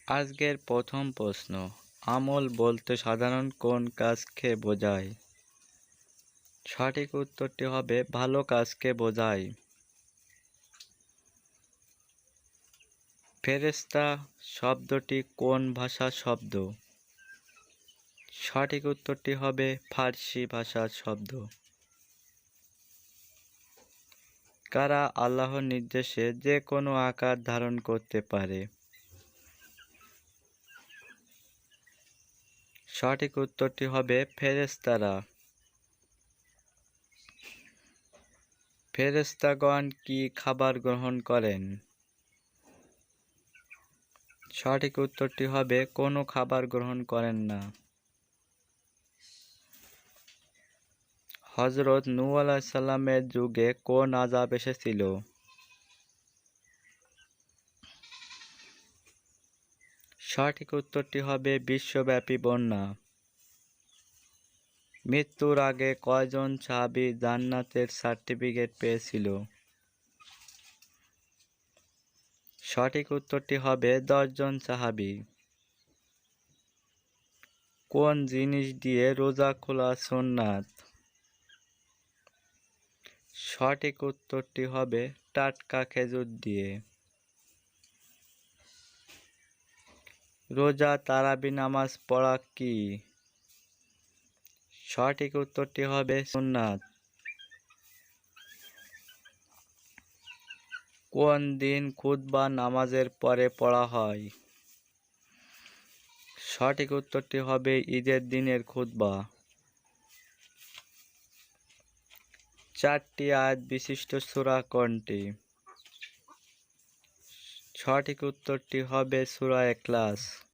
আজকের প্রথম প্রশ্ন, আমল বলতে সাধারণ কোন কাজকে বোঝায়? সঠিক উত্তরটি হবে ভালো কাজকে বোঝায়। ফেরেশতা শব্দটি কোন ভাষার শব্দ? সঠিক উত্তরটি হবে ফার্সি ভাষার শব্দ। কারা আল্লাহর নির্দেশে যে কোনো আকার ধারণ করতে পারে? সঠিক উত্তরটি হবে ফেরেশতারা। ফেরেশতাগণ কি খাবার গ্রহণ করেন? সঠিক উত্তরটি হবে কোনো খাবার গ্রহণ করেন না। হযরত নূহ আলাইহিস সালামের যুগে কোন আযাব এসেছিল? সঠিক উত্তরটি হবে বিশ্বব্যাপী বন্যা। মৃত্যুর আগে কয়জন সাহাবী জান্নাতের সার্টিফিকেট পেয়েছিল? সঠিক উত্তরটি হবে 10 জন সাহাবী। কোন জিনিস দিয়ে রোজা খোলা সুন্নাত? সঠিক উত্তরটি হবে টাটকা খেজুর দিয়ে। রোজা তারাবি নামাজ পড়া কি? সঠিক উত্তরটি হবে সুন্নাত। কোন দিন খুতবা নামাজের পরে পড়া হয়? সঠিক উত্তরটি হবে ঈদের দিনের খুতবা। 4টি আয়াত বিশিষ্ট সূরা কোনটি? সঠিক উত্তরটি হবে সূরা ইখলাস।